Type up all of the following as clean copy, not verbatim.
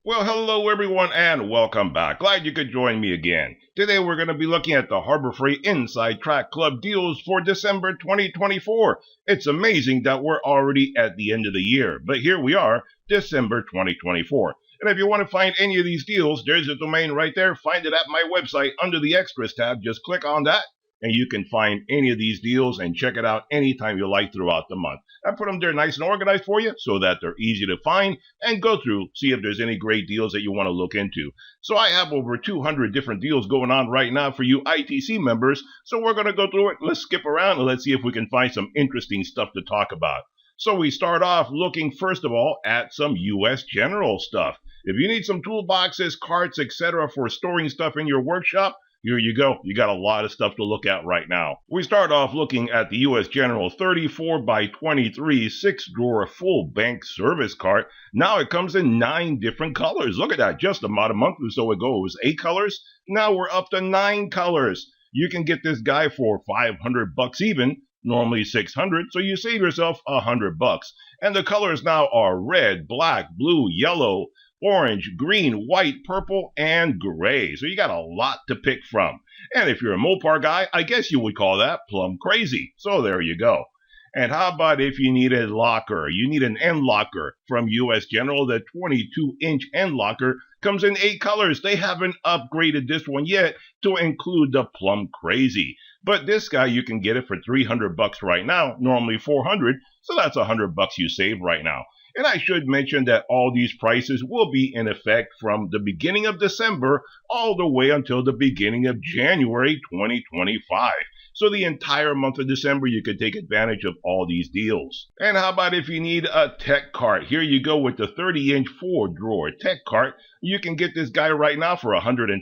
Well, hello everyone and welcome back. Glad you could join me again. Today we're going to be looking at the Harbor Freight Inside Track Club deals for December 2024. It's amazing that we're already at the end of the year, but here we are, December 2024. And if you want to find any of these deals, there's a domain right there. Find it at my website under the Extras tab. Just click on that and you can find any of these deals and check it out anytime you like throughout the month. I put them there nice and organized for you so that they're easy to find and go through, see if there's any great deals that you want to look into. So I have over 200 different deals going on right now for you ITC members, so we're going to go through it. Let's skip around and let's see if we can find some interesting stuff to talk about. So we start off looking first of all at some US General stuff. If you need some toolboxes, carts, etc. for storing stuff in your workshop, here you go. You got a lot of stuff to look at right now. We start off looking at the US General 34 by 23 6-drawer full bank service cart. Now it comes in 9 different colors. Look at that. Just about a month or so ago, it was 8 colors. Now we're up to 9 colors. You can get this guy for $500 even. Normally $600, so you save yourself $100. And the colors now are red, black, blue, yellow, orange, green, white, purple, and gray. So you got a lot to pick from. And if you're a Mopar guy, I guess you would call that plum crazy. So there you go. And how about if you need a locker? You need an end locker from US General. The 22-inch end locker comes in 8 colors. They haven't upgraded this one yet to include the plum crazy. But this guy, you can get it for $300 right now, normally $400. So that's $100 you save right now. And I should mention that all these prices will be in effect from the beginning of December all the way until the beginning of January 2025. So the entire month of December, you could take advantage of all these deals. And how about if you need a tech cart? Here you go with the 30-inch 4-drawer tech cart. You can get this guy right now for $150,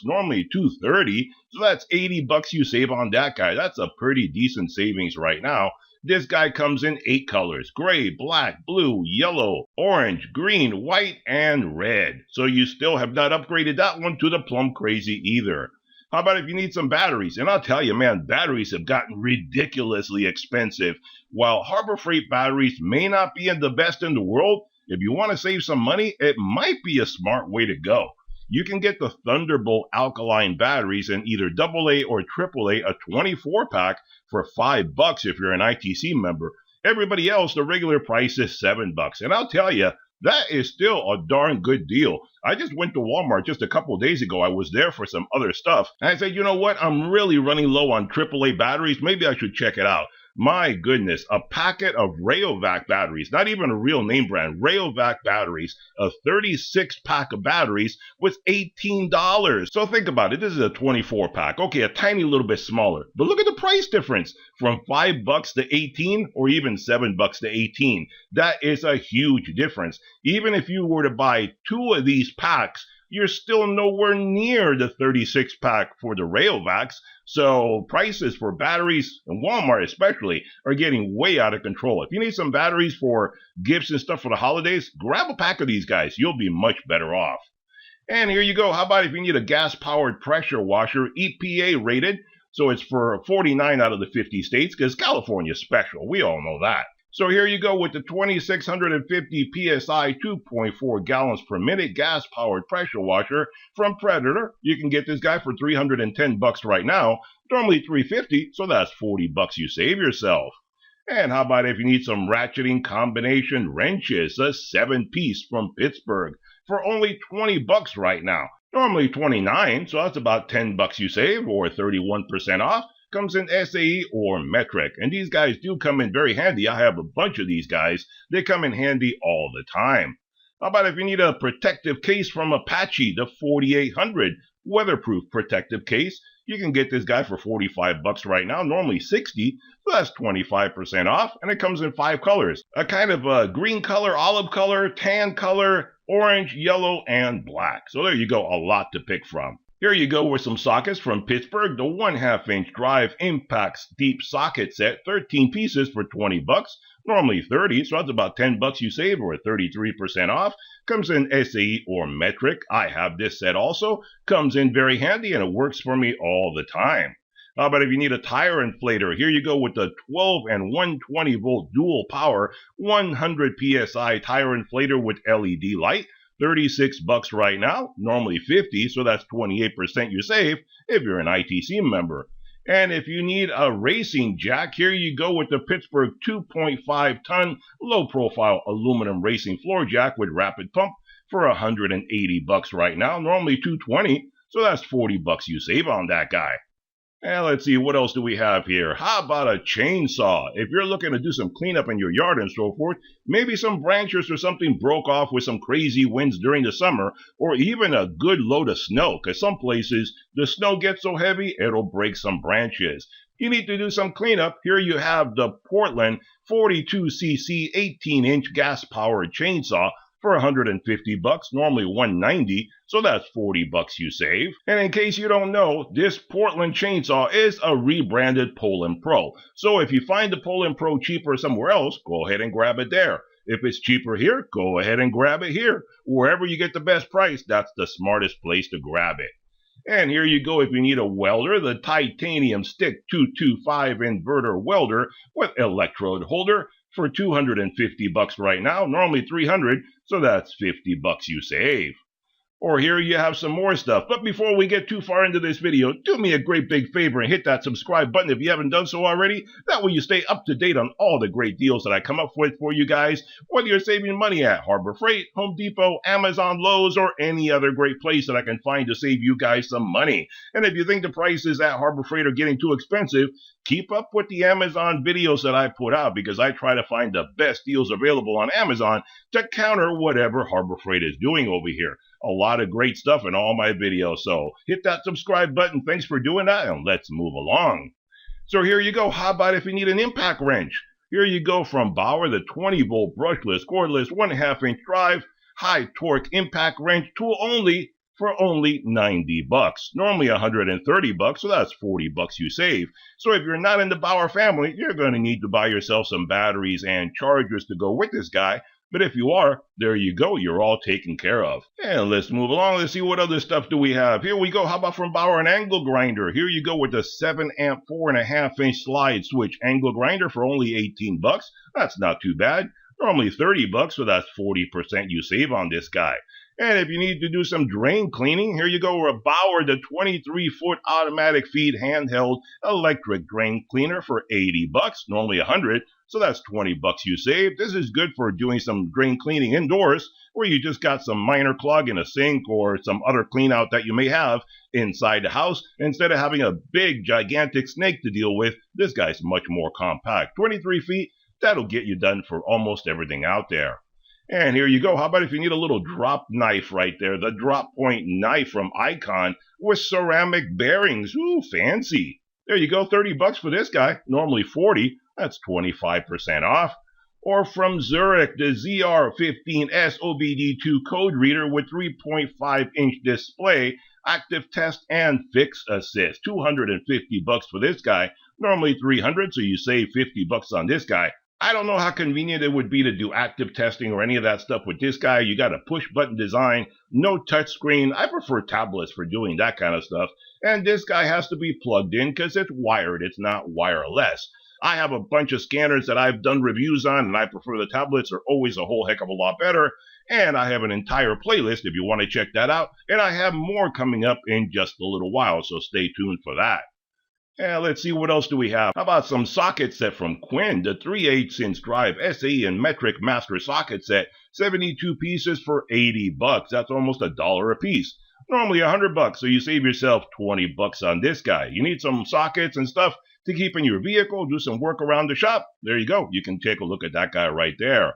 normally $230. So that's $80 you save on that guy. That's a pretty decent savings right now. This guy comes in 8 colors: gray, black, blue, yellow, orange, green, white, and red. So you still have not upgraded that one to the plum crazy either. How about if you need some batteries? And I'll tell you, man, batteries have gotten ridiculously expensive. While Harbor Freight batteries may not be the best in the world, if you want to save some money, it might be a smart way to go. You can get the Thunderbolt alkaline batteries in either AA or AAA, a 24-pack for $5 if you're an ITC member. Everybody else, the regular price is $7. And I'll tell you, that is still a darn good deal. I just went to Walmart just a couple of days ago. I was there for some other stuff. And I said, you know what? I'm really running low on AAA batteries. Maybe I should check it out. My goodness, a packet of Rayovac batteries, not even a real name brand, Rayovac batteries, a 36-pack of batteries was $18. So think about it. This is a 24-pack. Okay, a tiny little bit smaller. But look at the price difference from $5 to 18 or even $7 to 18. That is a huge difference. Even if you were to buy 2 of these packs, you're still nowhere near the 36-pack for the Rayovacs. So prices for batteries, in Walmart especially, are getting way out of control. If you need some batteries for gifts and stuff for the holidays, grab a pack of these guys. You'll be much better off. And here you go. How about if you need a gas-powered pressure washer, EPA rated? So it's for 49 out of the 50 states because California's special. We all know that. So here you go with the 2650 PSI 2.4 gallons per minute gas-powered pressure washer from Predator. You can get this guy for $310 right now, normally $350, so that's $40 you save yourself. And how about if you need some ratcheting combination wrenches, a 7-piece from Pittsburgh for only $20 right now. Normally $29, so that's about $10 you save or 31% off. Comes in SAE or metric, and these guys do come in very handy. I have a bunch of these guys. They come in handy all the time. How about if you need a protective case from Apache, the 4800 weatherproof protective case? You can get this guy for $45 right now, normally $60, so that's 25% off, and it comes in 5 colors. A kind of a green color, olive color, tan color, orange, yellow, and black. So there you go, a lot to pick from. Here you go with some sockets from Pittsburgh, the 1/2-inch drive impacts deep socket set, 13 pieces for $20, normally $30, so that's about $10 you save or 33% off. Comes in SAE or metric. I have this set also. Comes in very handy and it works for me all the time. How about if you need a tire inflator? Here you go with the 12 and 120 volt dual power 100 PSI tire inflator with LED light. 36 bucks right now, normally 50, so that's 28% you save if you're an ITC member. And if you need a racing jack, here you go with the Pittsburgh 2.5-ton low-profile aluminum racing floor jack with rapid pump for 180 bucks right now, normally 220, so that's 40 bucks you save on that guy. And let's see, what else do we have here? How about a chainsaw? If you're looking to do some cleanup in your yard and so forth, maybe some branches or something broke off with some crazy winds during the summer, or even a good load of snow, because some places the snow gets so heavy it'll break some branches. You need to do some cleanup. Here you have the Portland 42cc 18-inch gas-powered chainsaw for 150 bucks, normally 190, so that's 40 bucks you save. And in case you don't know, this Portland chainsaw is a rebranded Poulan Pro. So if you find the Poulan Pro cheaper somewhere else, go ahead and grab it there. If it's cheaper here, go ahead and grab it here. Wherever you get the best price, that's the smartest place to grab it. And here you go if you need a welder, the Titanium Stick 225 inverter welder with electrode holder for 250 bucks right now, normally 300, so that's 50 bucks you save. Or here you have some more stuff. But before we get too far into this video, do me a great big favor and hit that subscribe button if you haven't done so already. That way you stay up to date on all the great deals that I come up with for you guys, whether you're saving money at Harbor Freight, Home Depot, Amazon, Lowe's, or any other great place that I can find to save you guys some money. And if you think the prices at Harbor Freight are getting too expensive, keep up with the Amazon videos that I put out, because I try to find the best deals available on Amazon to counter whatever Harbor Freight is doing over here. A lot of great stuff in all my videos, so hit that subscribe button. Thanks for doing that, and let's move along. So here you go. How about if you need an impact wrench? Here you go from Bauer, the 20-volt brushless, cordless, 1/2-inch drive, high torque impact wrench, tool only, for only 90 bucks. Normally 130 bucks, so that's 40 bucks you save. So if you're not in the Bauer family, you're going to need to buy yourself some batteries and chargers to go with this guy. But if you are, there you go. You're all taken care of. And let's move along. Let's see what other stuff do we have. Here we go. How about from Bauer, an angle grinder? Here you go with the 7-amp 4.5-inch slide switch angle grinder for only 18 bucks. That's not too bad. Normally 30 bucks, so that's 40% you save on this guy. And if you need to do some drain cleaning, here you go with a Bauer, the 23-foot automatic feed handheld electric drain cleaner for 80 bucks, normally 100, so that's 20 bucks you save. This is good for doing some drain cleaning indoors, where you just got some minor clog in a sink or some other clean out that you may have inside the house. Instead of having a big, gigantic snake to deal with, this guy's much more compact. 23 feet, that'll get you done for almost everything out there. And here you go. How about if you need a little drop knife right there? The drop point knife from Icon with ceramic bearings. Ooh, fancy. There you go. 30 bucks for this guy. Normally 40. That's 25% off. Or from Zurich, the ZR15S OBD2 code reader with 3.5-inch display, active test and fix assist. 250 bucks for this guy. Normally 300, so you save 50 bucks on this guy. I don't know how convenient it would be to do active testing or any of that stuff with this guy. You got a push-button design, no touch screen. I prefer tablets for doing that kind of stuff. And this guy has to be plugged in because it's wired. It's not wireless. I have a bunch of scanners that I've done reviews on, and I prefer the tablets. Are always a whole heck of a lot better. And I have an entire playlist if you want to check that out. And I have more coming up in just a little while, so stay tuned for that. And let's see, what else do we have? How about some socket set from Quinn, the 3/8-inch drive SAE and metric master socket set, 72 pieces for 80 bucks. That's almost $1 a piece. Normally 100 bucks, so you save yourself 20 bucks on this guy. You need some sockets and stuff to keep in your vehicle, do some work around the shop. There you go. You can take a look at that guy right there.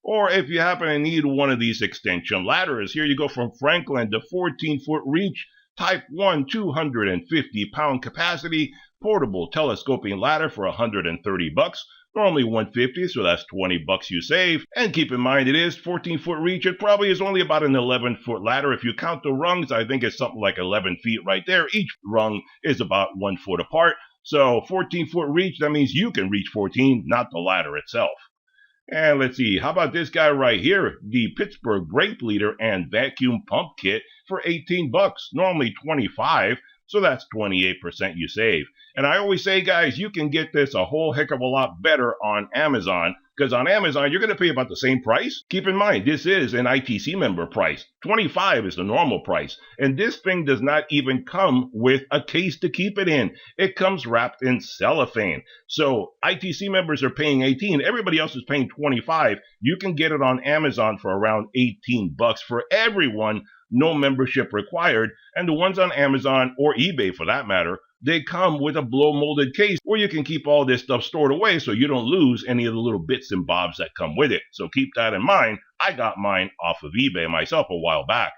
Or if you happen to need one of these extension ladders, here you go from Franklin, the 14-foot reach, Type 1 250-pound capacity portable telescoping ladder for 130 bucks. Normally 150, so that's 20 bucks you save. And keep in mind, it is 14-foot reach. It probably is only about an 11-foot ladder. If you count the rungs, I think it's something like 11 feet right there. Each rung is about 1 foot apart. So 14-foot reach, that means you can reach 14, not the ladder itself. And let's see, how about this guy right here? The Pittsburgh brake leader and vacuum pump kit for 18 bucks, normally 25, So that's 28% you save. And I always say, guys, you can get this a whole heck of a lot better on Amazon, because on Amazon, you're going to pay about the same price. Keep in mind, this is an ITC member price. $25 is the normal price. And this thing does not even come with a case to keep it in. It comes wrapped in cellophane. So ITC members are paying $18. Everybody else is paying $25. You can get it on Amazon for around $18 for everyone. No membership required. And the ones on Amazon or eBay for that matter, they come with a blow molded case where you can keep all this stuff stored away so you don't lose any of the little bits and bobs that come with it. So keep that in mind. I got mine off of eBay myself a while back.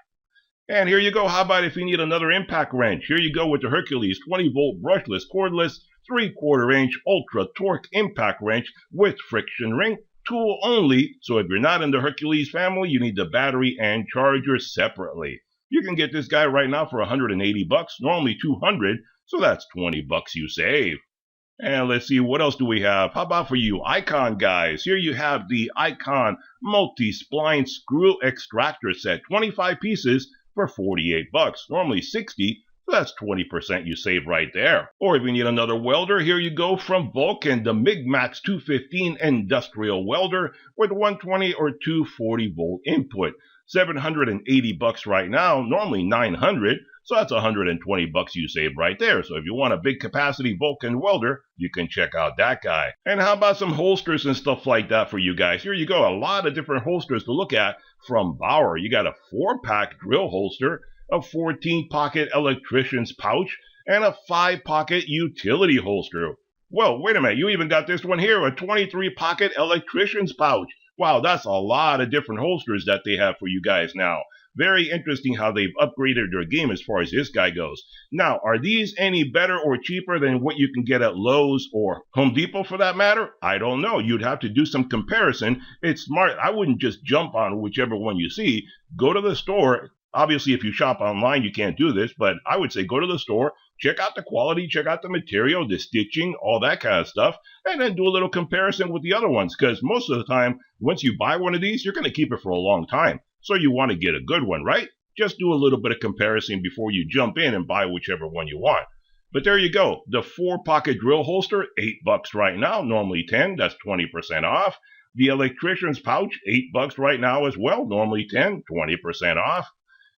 And here you go. How about if you need another impact wrench? Here you go with the Hercules 20-volt brushless cordless 3/4 inch ultra torque impact wrench with friction ring. Tool only, so if you're not in the Hercules family, you need the battery and charger separately. You can get this guy right now for $180, normally $200, so that's $20 you save. And let's see, what else do we have? How about for you Icon guys? Here you have the Icon multi-spline screw extractor set, 25 pieces for $48, normally $60. That's 20% you save right there. Or if you need another welder, here you go from Vulcan, the MIGMAX 215 industrial welder with 120 or 240 volt input. $780 right now, normally $900, so that's $120 you save right there. So if you want a big capacity Vulcan welder, you can check out that guy. And how about some holsters and stuff like that for you guys? Here you go, a lot of different holsters to look at from Bauer. You got a 4-pack drill holster, a 14-pocket electrician's pouch, and a 5-pocket utility holster. Well, wait a minute, you even got this one here, a 23-pocket electrician's pouch. Wow, that's a lot of different holsters that they have for you guys now. Very interesting how they've upgraded their game as far as this guy goes. Now, are these any better or cheaper than what you can get at Lowe's or Home Depot for that matter? I don't know. You'd have to do some comparison. It's smart. I wouldn't just jump on whichever one you see. Go to the store. Obviously, if you shop online, you can't do this, but I would say go to the store, check out the quality, check out the material, the stitching, all that kind of stuff, and then do a little comparison with the other ones, because most of the time, once you buy one of these, you're going to keep it for a long time. So you want to get a good one, right? Just do a little bit of comparison before you jump in and buy whichever one you want. But there you go. The 4-pocket drill holster, $8 right now, normally $10, that's 20% off. The electrician's pouch, $8 right now as well, normally $10, 20% off.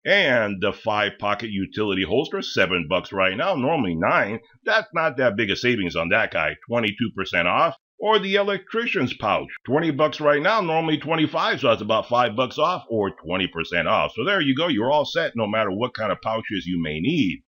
And the 5-pocket utility holster, $7 right now, normally $9. That's not that big a savings on that guy, 22% off. Or the electrician's pouch, $20 right now, normally $25, so that's about $5 off or 20% off. So there you go, you're all set no matter what kind of pouches you may need.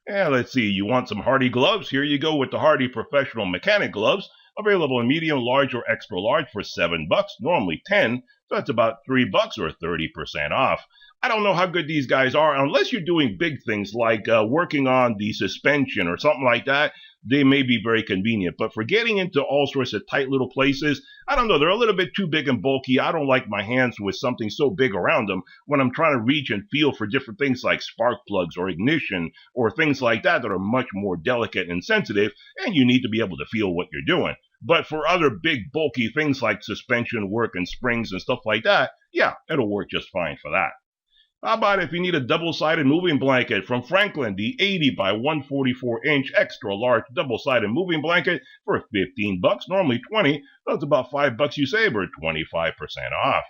And let's see, you want some Hardy gloves? Here you go with the Hardy Professional Mechanic gloves, available in medium, large, or extra large for $7, normally $10, so that's about $3 or 30% off. I don't know how good these guys are, unless you're doing big things like working on the suspension or something like that. They may be very convenient, but for getting into all sorts of tight little places, I don't know, they're a little bit too big and bulky. I don't like my hands with something so big around them when I'm trying to reach and feel for different things like spark plugs or ignition or things like that are much more delicate and sensitive, and you need to be able to feel what you're doing. But for other big bulky things like suspension work and springs and stuff like that, yeah, it'll work just fine for that. How about if you need a double-sided moving blanket from Franklin, the 80 by 144 inch extra large double-sided moving blanket for $15, normally $20. That's about $5 you save or 25% off.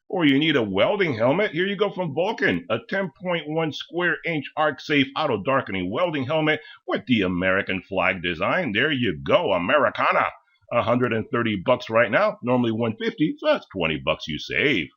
Or you need a welding helmet? Here you go from Vulcan, a 10.1 square inch arc safe auto darkening welding helmet with the American flag design. There you go, Americana. $130 right now, normally $150, so that's $20 you save.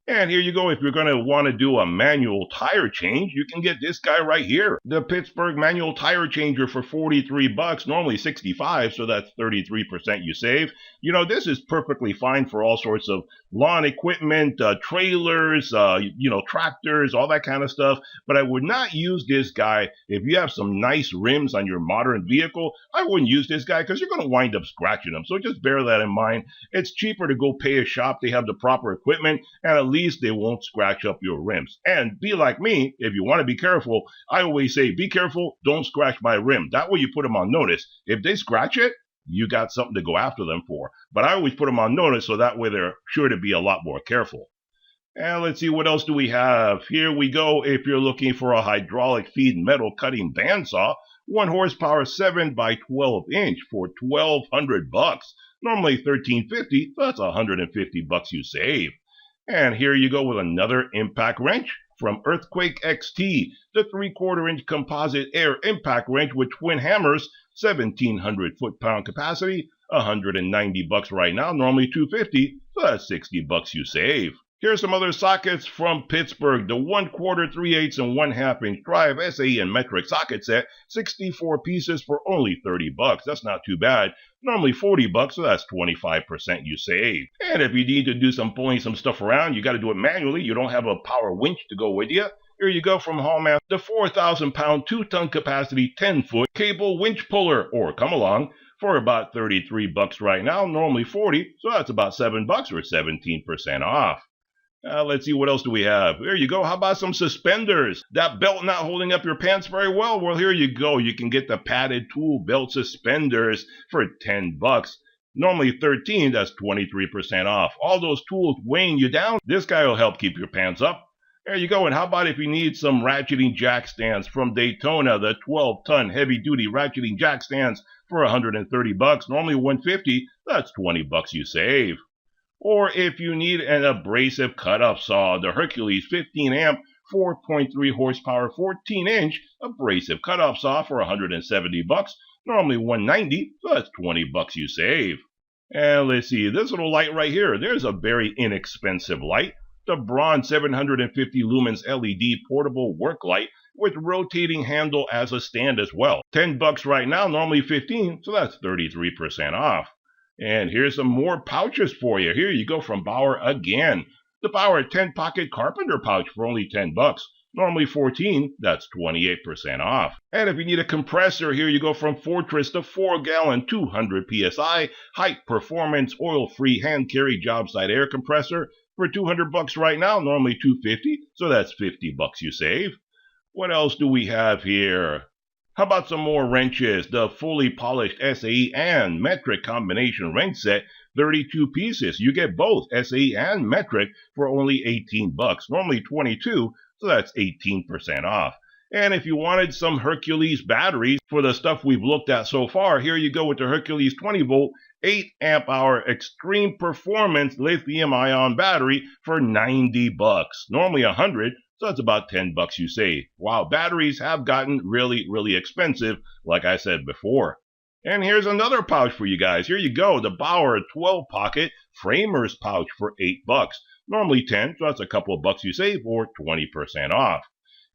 And here you go, if you're going to want to do a manual tire change, you can get this guy right here. The Pittsburgh manual tire changer for $43, normally $65, so that's 33% you save. You know, this is perfectly fine for all sorts of lawn equipment, trailers, tractors, all that kind of stuff. But I would not use this guy if you have some nice rims on your modern vehicle. I wouldn't use this guy because you're going to wind up scratching them. So just bear that in mind. It's cheaper to go pay a shop. They have the proper equipment, and at least they won't scratch up your rims. And be like me, if you want to be careful, I always say, be careful, don't scratch my rim. That way you put them on notice. If they scratch it, you got something to go after them for. But I always put them on notice so that way they're sure to be a lot more careful. And let's see, what else do we have? Here we go. If you're looking for a hydraulic feed metal cutting bandsaw, 1 horsepower 7 by 12 inch for $1,200. Normally $1,350, so that's $150 you save. And here you go with another impact wrench from Earthquake XT, the 3/4 inch composite air impact wrench with twin hammers, 1,700 foot-pound capacity, $190 right now, normally $250, so that's $60 you save. Here's some other sockets from Pittsburgh. The 1/4, 3/8, and 1/2 inch drive SAE and metric socket set, 64 pieces for only $30. That's not too bad. Normally $40, so that's 25% you save. And if you need to do some pulling some stuff around, you got to do it manually. You don't have a power winch to go with you. Here you go from Hallmaster, the 4,000-pound, 2-ton capacity, 10-foot cable winch puller, or come along, for about $33 right now. Normally $40, so that's about $7 or 17% off. Let's see, what else do we have? Here you go. How about some suspenders? That belt not holding up your pants very well? Well, here you go. You can get the padded tool belt suspenders for $10. Normally $13, that's 23% off. All those tools weighing you down, this guy will help keep your pants up. There you go. And how about if you need some ratcheting jack stands from Daytona, the 12-ton heavy-duty ratcheting jack stands for $130. Normally $150, that's $20 you save. Or if you need an abrasive cut-off saw, the Hercules 15-amp, 4.3 horsepower, 14-inch abrasive cut-off saw for $170. Normally $190, so that's $20 you save. And let's see, this little light right here, there's a very inexpensive light. The Braun 750 lumens LED portable work light with rotating handle as a stand as well. $10 right now, normally $15, so that's 33% off. And here's some more pouches for you. Here you go from Bauer again. The Bauer 10-pocket carpenter pouch for only $10. Normally $14, that's 28% off. And if you need a compressor, here you go from Fortress, the 4-gallon 200 PSI height performance oil-free hand-carry job site air compressor for $200 right now. Normally $250, so that's $50 you save. What else do we have here? How about some more wrenches? The fully polished SAE and metric combination wrench set, 32 pieces. You get both SAE and metric for only $18. Normally $22, so that's 18% off. And if you wanted some Hercules batteries for the stuff we've looked at so far, here you go with the Hercules 20-volt, 8-amp-hour extreme performance lithium-ion battery for $90. Normally $100. So that's about $10 you save. Wow, batteries have gotten really, really expensive, like I said before. And here's another pouch for you guys. Here you go, the Bauer 12-pocket framer's pouch for $8. Normally $10, so that's a couple of bucks you save, or 20% off.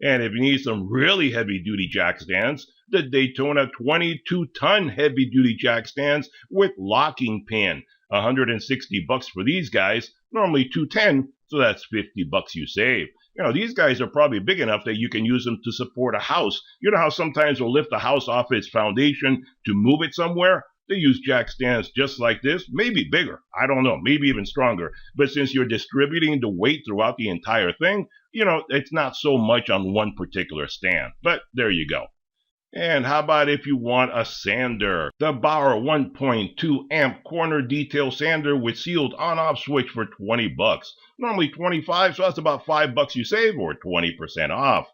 And if you need some really heavy-duty jack stands, the Daytona 22-ton heavy-duty jack stands with locking pin. $160 for these guys, normally $210, so that's $50 you save. You know, these guys are probably big enough that you can use them to support a house. You know how sometimes we'll lift a house off its foundation to move it somewhere? They use jack stands just like this, maybe bigger, I don't know, maybe even stronger. But since you're distributing the weight throughout the entire thing, you know, it's not so much on one particular stand. But there you go. And how about if you want a sander? The Bauer 1.2 amp corner detail sander with sealed on-off switch for $20. Normally $25, so that's about $5 you save, or 20% off.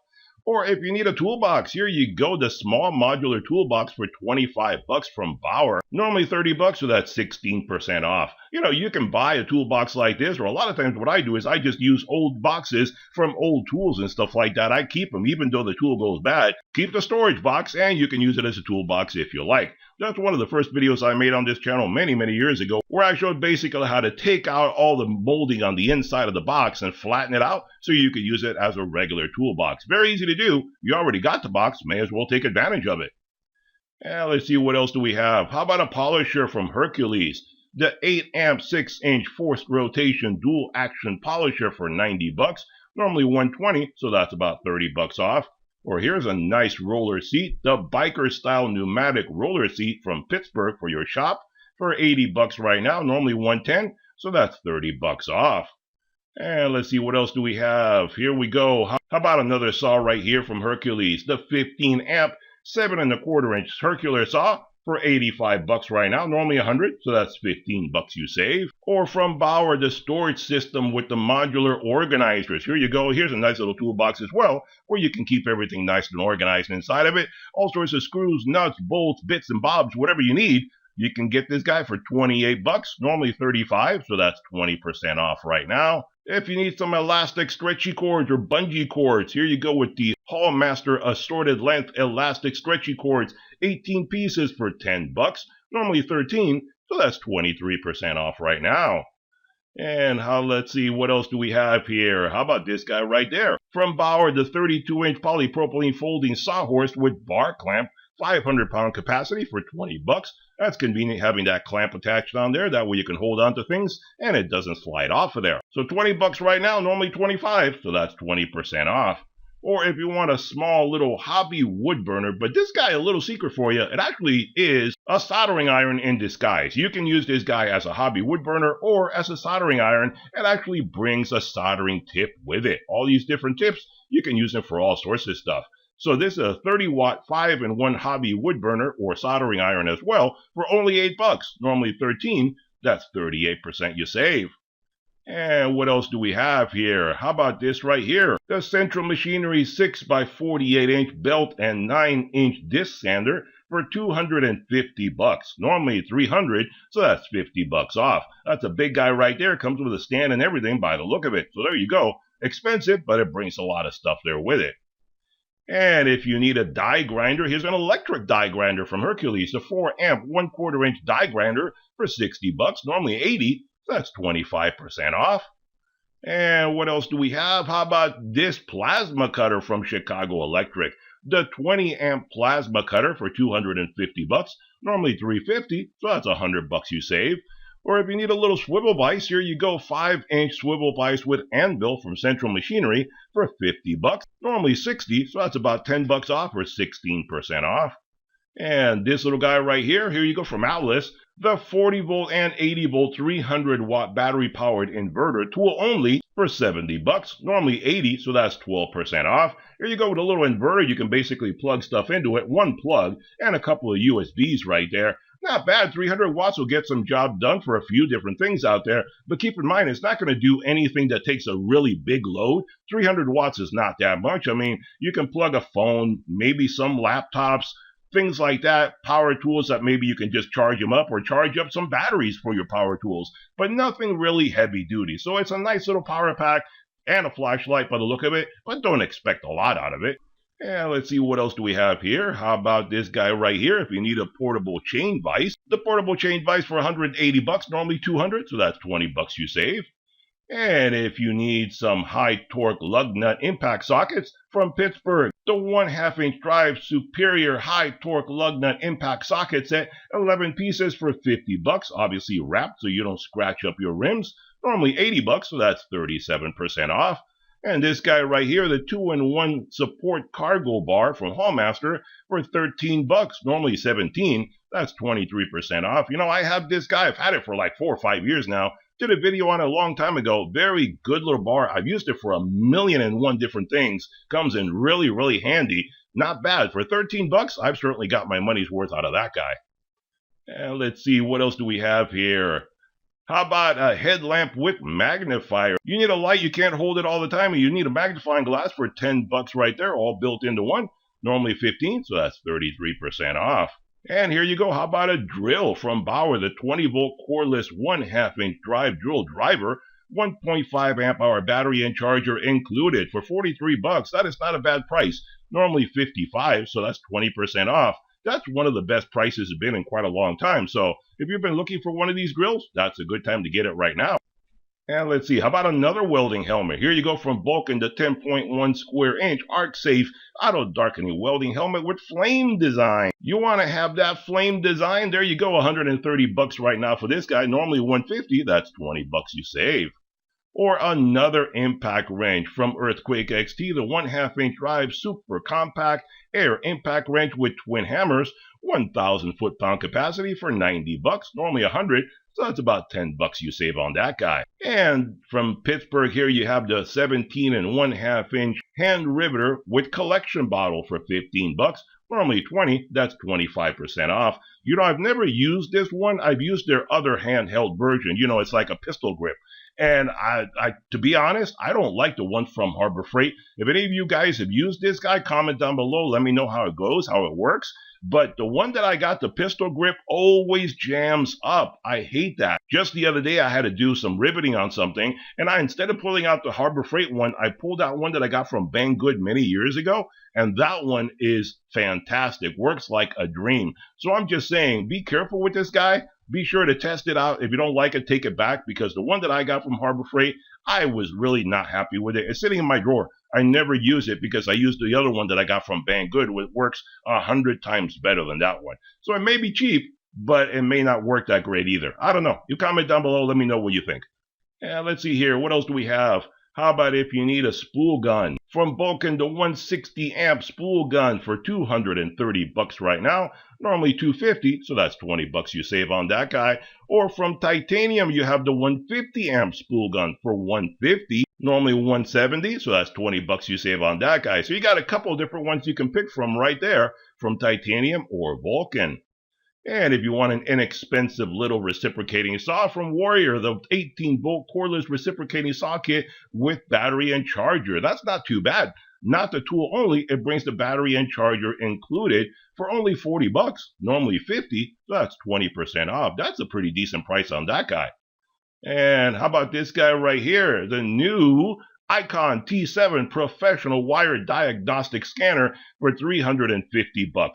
Or if you need a toolbox, here you go, the small modular toolbox for $25 from Bauer. Normally $30, so that's 16% off. You know, you can buy a toolbox like this, or a lot of times what I do is I just use old boxes from old tools and stuff like that. I keep them, even though the tool goes bad. Keep the storage box, and you can use it as a toolbox if you like. That's one of the first videos I made on this channel many, many years ago, where I showed basically how to take out all the molding on the inside of the box and flatten it out so you could use it as a regular toolbox. Very easy to do. You already got the box, may as well take advantage of it. And let's see, what else do we have? How about a polisher from Hercules? The 8-amp 6-inch forced rotation dual action polisher for $90. Normally $120, so that's about $30 off. Or here's a nice roller seat, the biker style pneumatic roller seat from Pittsburgh for your shop for $80 right now, normally $110, so that's $30 off. And let's see, what else do we have? Here we go. How about another saw right here from Hercules, the 15-amp 7 1/4 inch circular saw for 85 bucks right now, normally 100, so that's 15 bucks you save. Or from Bauer, the storage system with the modular organizers. Here you go. Here's a nice little toolbox as well, where you can keep everything nice and organized inside of it. All sorts of screws, nuts, bolts, bits and bobs, whatever you need. You can get this guy for 28 bucks, normally 35, so that's 20% off right now. If you need some elastic stretchy cords or bungee cords, here you go with the Hallmaster assorted length elastic stretchy cords, 18 pieces for 10 bucks, normally 13, so that's 23% off right now. And let's see, what else do we have here? How about this guy right there? From Bauer, the 32-inch polypropylene folding sawhorse with bar clamp, 500-pound capacity for 20 bucks. That's convenient having that clamp attached on there. That way you can hold on to things and it doesn't slide off of there. So 20 bucks right now, normally 25, so that's 20% off. Or if you want a small little hobby wood burner, but this guy, a little secret for you, it actually is a soldering iron in disguise. You can use this guy as a hobby wood burner or as a soldering iron. It actually brings a soldering tip with it. All these different tips, you can use them for all sorts of stuff. So this is a 30-watt 5-in-1 hobby wood burner or soldering iron as well for only 8 bucks, normally 13. That's 38% you save. And what else do we have here? How about this right here? The Central Machinery 6x48-inch belt and 9-inch disc sander for 250 bucks. Normally 300, so that's 50 bucks off. That's a big guy right there. Comes with a stand and everything by the look of it. So there you go. Expensive, but it brings a lot of stuff there with it. And if you need a die grinder, here's an electric die grinder from Hercules, a 4-amp 1/4-inch die grinder for 60 bucks, normally 80, so that's 25% off. And what else do we have? How about this plasma cutter from Chicago Electric, the 20-amp plasma cutter for 250 bucks, normally 350, so that's 100 bucks you save. Or if you need a little swivel vise, here you go, 5-inch swivel vise with anvil from Central Machinery for 50 bucks, normally 60, so that's about 10 bucks off or 16% off. And this little guy right here you go from Atlas, the 40-volt and 80-volt 300-watt battery-powered inverter tool only for 70 bucks, normally 80, so that's 12% off. Here you go with a little inverter. You can basically plug stuff into it, one plug, and a couple of USBs right there. Not bad. 300 watts will get some job done for a few different things out there, but keep in mind, it's not going to do anything that takes a really big load. 300 watts is not that much. I mean, you can plug a phone, maybe some laptops, things like that, power tools that maybe you can just charge them up or charge up some batteries for your power tools, but nothing really heavy duty. So it's a nice little power pack and a flashlight by the look of it, but don't expect a lot out of it. And let's see, what else do we have here? How about this guy right here? If you need a portable chain vise, the portable chain vise for 180 bucks, normally 200, so that's 20 bucks you save. And if you need some high torque lug nut impact sockets from Pittsburgh, the 1/2-inch drive superior high torque lug nut impact socket set, 11 pieces for 50 bucks, obviously wrapped so you don't scratch up your rims, normally 80 bucks, so that's 37% off. And this guy right here, the 2-in-1 support cargo bar from Hallmaster for 13 bucks, normally 17. That's 23% off. You know, I have this guy. I've had it for like 4 or 5 years now. Did a video on it a long time ago. Very good little bar. I've used it for 1,000,001 different things. Comes in really, really handy. Not bad. For 13 bucks, I've certainly got my money's worth out of that guy. And let's see, what else do we have here? How about a headlamp with magnifier? You need a light, you can't hold it all the time, and you need a magnifying glass for 10 bucks right there, all built into one. Normally 15, so that's 33% off. And here you go, how about a drill from Bauer, the 20-volt cordless 1/2-inch drive drill driver, 1.5 amp hour battery and charger included for 43 bucks. That is not a bad price. Normally 55, so that's 20% off. That's one of the best prices it's been in quite a long time. So if you've been looking for one of these grills, that's a good time to get it right now. And let's see, how about another welding helmet? Here you go from Vulcan, the 10.1 square inch arc safe auto darkening welding helmet with flame design. You want to have that flame design? There you go, 130 bucks right now for this guy. Normally 150, that's 20 bucks you save. Or another impact wrench from Earthquake XT, the 1/2-inch drive super compact air impact wrench with twin hammers, 1,000 foot-pound capacity for 90 bucks, normally 100, so that's about 10 bucks you save on that guy. And from Pittsburgh here you have the 17 1/2-inch hand riveter with collection bottle for 15 bucks, normally 20, that's 25% off. You know, I've never used this one. I've used their other handheld version. You know, it's like a pistol grip. And to be honest, I don't like the one from Harbor Freight. If any of you guys have used this guy, comment down below. Let me know how it goes, how it works. But the one that I got, the pistol grip, always jams up. I hate that. Just the other day, I had to do some riveting on something, and instead of pulling out the Harbor Freight one, I pulled out one that I got from Banggood many years ago, and that one is fantastic. Works like a dream. So I'm just saying, be careful with this guy. Be sure to test it out. If you don't like it, take it back, because the one that I got from Harbor Freight, I was really not happy with it. It's sitting in my drawer. I never use it because I used the other one that I got from Banggood, which works 100 times better than that one. So it may be cheap, but it may not work that great either. I don't know. You comment down below. Let me know what you think. And let's see here. What else do we have? How about if you need a spool gun? From Vulcan, the 160 amp spool gun for $230 right now. Normally $250, so that's $20 you save on that guy. Or from Titanium, you have the 150 amp spool gun for $150. Normally $170, so that's $20 you save on that guy. So you got a couple of different ones you can pick from right there, from Titanium or Vulcan. And if you want an inexpensive little reciprocating saw from Warrior, the 18-volt cordless reciprocating saw kit with battery and charger. That's not too bad. Not the tool only, it brings the battery and charger included for only $40. Normally $50, so that's 20% off. That's a pretty decent price on that guy. And how about this guy right here, the new Icon T7 professional wire diagnostic scanner for $350.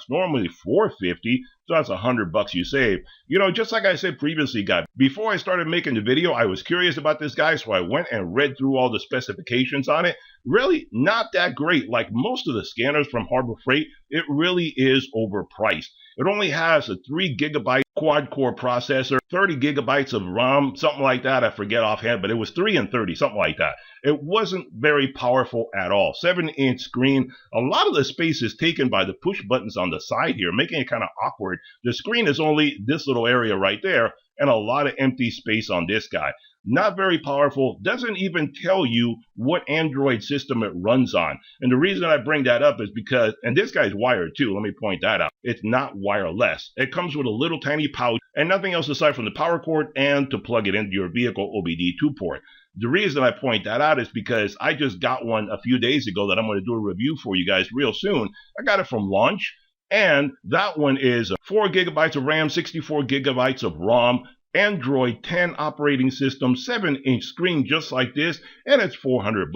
Normally $450, so that's $100 you save. You know, just like I said previously, guys, before I started making the video, I was curious about this guy, so I went and read through all the specifications on it. Really not that great. Like most of the scanners from Harbor Freight, it really is overpriced. It only has a 3 GB quad-core processor, 30 GB of RAM, something like that. I forget offhand, but it was 3 and 30, something like that. It wasn't very powerful at all. 7-inch screen. A lot of the space is taken by the push buttons on the side here, making it kind of awkward. The screen is only this little area right there, and a lot of empty space on this guy. Not very powerful, doesn't even tell you what Android system it runs on. And the reason I bring that up is because, and this guy's wired too, let me point that out. It's not wireless. It comes with a little tiny pouch and nothing else aside from the power cord and to plug it into your vehicle OBD2 port. The reason I point that out is because I just got one a few days ago that I'm going to do a review for you guys real soon. I got it from Launch, and that one is 4 GB of RAM, 64 GB of ROM, Android 10 operating system, 7-inch screen just like this, and it's $400.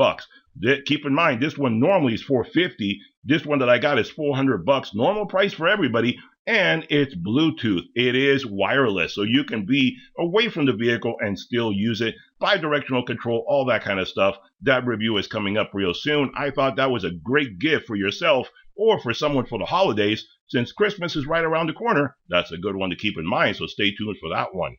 Keep in mind, this one normally is $450. This one that I got is $400. Normal price for everybody, and it's Bluetooth. It is wireless, so you can be away from the vehicle and still use it. Bi-directional control, all that kind of stuff. That review is coming up real soon. I thought that was a great gift for yourself or for someone for the holidays. Since Christmas is right around the corner, that's a good one to keep in mind, so stay tuned for that one.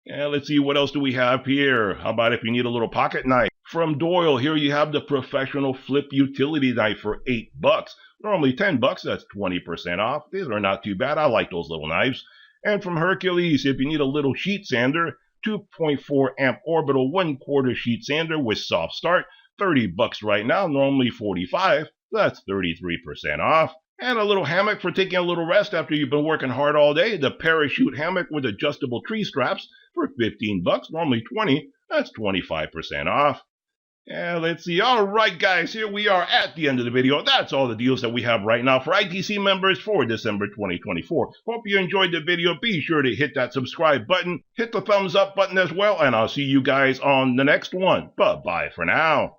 And let's see, what else do we have here? How about if you need a little pocket knife? From Doyle, here you have the professional flip utility knife for $8. Normally $10, that's 20% off. These are not too bad. I like those little knives. And from Hercules, if you need a little sheet sander, 2.4 amp orbital 1/4 sheet sander with soft start, $30 right now. Normally $45, that's 33% off. And a little hammock for taking a little rest after you've been working hard all day. The Parachute hammock with adjustable tree straps for $15. Normally $20, that's 25% off. And let's see. All right, guys, here we are at the end of the video. That's all the deals that we have right now for ITC members for December 2024. Hope you enjoyed the video. Be sure to hit that subscribe button, hit the thumbs up button as well, and I'll see you guys on the next one. Bye-bye for now.